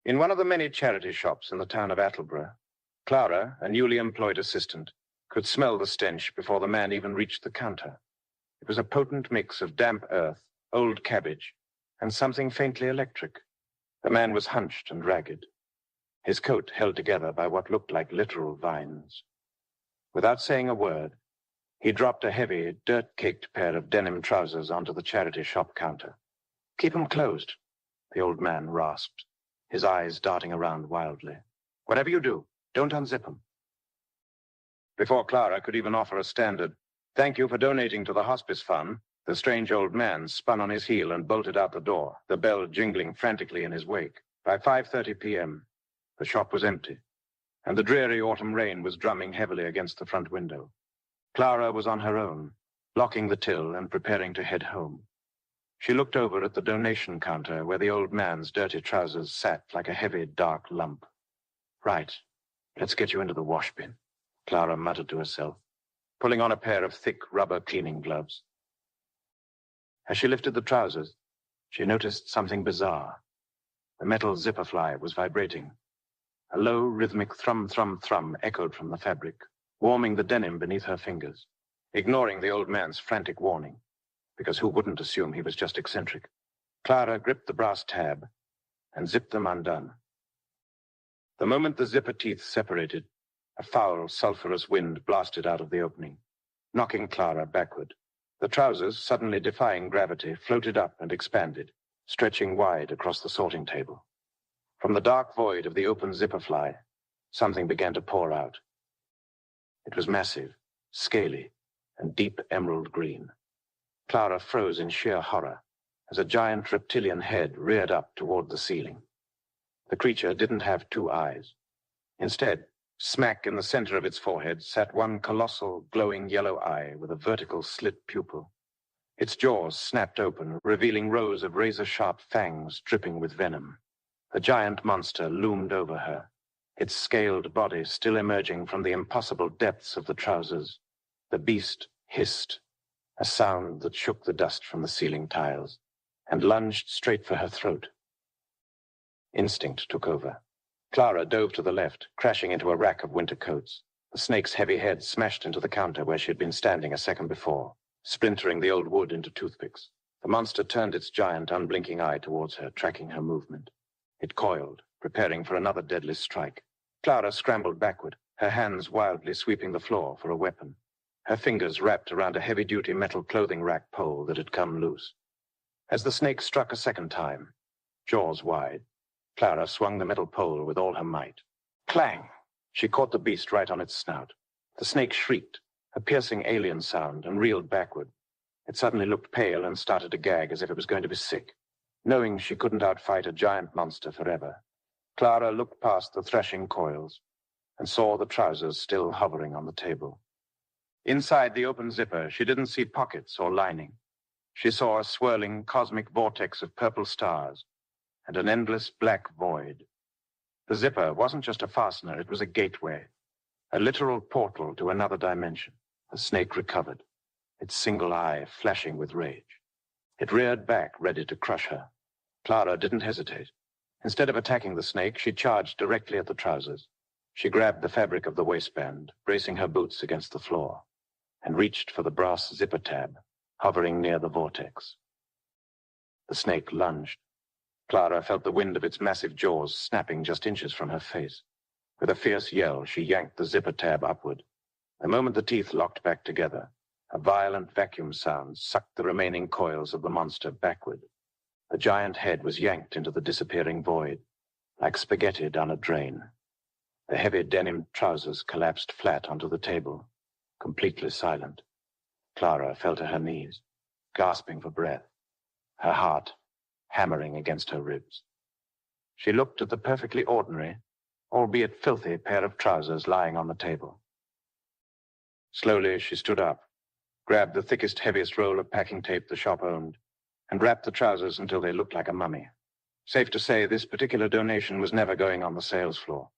In one of the many charity shops in the town of Attleborough, Clara, a newly employed assistant, could smell the stench before the man even reached the counter. It was a potent mix of damp earth, old cabbage, and something faintly electric. The man was hunched and ragged, his coat held together by what looked like literal vines. Without saying a word, he dropped a heavy, dirt-caked pair of denim trousers onto the charity shop counter. "Keep 'em closed," the old man rasped, his eyes darting around wildly. "Whatever you do, don't unzip 'em." Before Clara could even offer a standard "Thank you for donating to the hospice fund," the strange old man spun on his heel and bolted out the door, the bell jingling frantically in his wake. By 5:30 p.m., the shop was empty, and the dreary autumn rain was drumming heavily against the front window. Clara was on her own, locking the till and preparing to head home. She looked over at the donation counter where the old man's dirty trousers sat like a heavy, dark lump. "Right, let's get you into the wash bin," Clara muttered to herself, pulling on a pair of thick rubber cleaning gloves. As she lifted the trousers, she noticed something bizarre. The metal zipper fly was vibrating. A low, rhythmic thrum, thrum, thrum echoed from the fabric, warming the denim beneath her fingers, ignoring the old man's frantic warning, because who wouldn't assume he was just eccentric? Clara gripped the brass tab and zipped them undone. The moment the zipper teeth separated, a foul, sulphurous wind blasted out of the opening, knocking Clara backward. The trousers, suddenly defying gravity, floated up and expanded, stretching wide across the sorting table. From the dark void of the open zipper fly, something began to pour out. It was massive, scaly, and deep emerald green. Clara froze in sheer horror as a giant reptilian head reared up toward the ceiling. The creature didn't have two eyes. Instead, smack in the center of its forehead sat one colossal, glowing yellow eye with a vertical slit pupil. Its jaws snapped open, revealing rows of razor-sharp fangs dripping with venom. The giant monster loomed over her, its scaled body still emerging from the impossible depths of the trousers. The beast hissed, a sound that shook the dust from the ceiling tiles, and lunged straight for her throat. Instinct took over. Clara dove to the left, crashing into a rack of winter coats. The snake's heavy head smashed into the counter where she had been standing a second before, splintering the old wood into toothpicks. The monster turned its giant, unblinking eye towards her, tracking her movement. It coiled, preparing for another deadly strike. Clara scrambled backward, her hands wildly sweeping the floor for a weapon. Her fingers wrapped around a heavy-duty metal clothing rack pole that had come loose. As the snake struck a second time, jaws wide, Clara swung the metal pole with all her might. Clang! She caught the beast right on its snout. The snake shrieked, a piercing alien sound, and reeled backward. It suddenly looked pale and started to gag as if it was going to be sick. Knowing she couldn't outfight a giant monster forever, Clara looked past the threshing coils and saw the trousers still hovering on the table. Inside the open zipper, she didn't see pockets or lining. She saw a swirling cosmic vortex of purple stars and an endless black void. The zipper wasn't just a fastener, it was a gateway, a literal portal to another dimension. The snake recovered, its single eye flashing with rage. It reared back, ready to crush her. Clara didn't hesitate. Instead of attacking the snake, she charged directly at the trousers. She grabbed the fabric of the waistband, bracing her boots against the floor, and reached for the brass zipper tab, hovering near the vortex. The snake lunged. Clara felt the wind of its massive jaws snapping just inches from her face. With a fierce yell, she yanked the zipper tab upward. The moment the teeth locked back together, a violent vacuum sound sucked the remaining coils of the monster backward. The giant head was yanked into the disappearing void, like spaghetti down a drain. The heavy denim trousers collapsed flat onto the table, completely silent. Clara fell to her knees, gasping for breath, her heart hammering against her ribs. She looked at the perfectly ordinary, albeit filthy, pair of trousers lying on the table. Slowly, she stood up, grabbed the thickest, heaviest roll of packing tape the shop owned, and wrapped the trousers until they looked like a mummy. Safe to say, this particular donation was never going on the sales floor.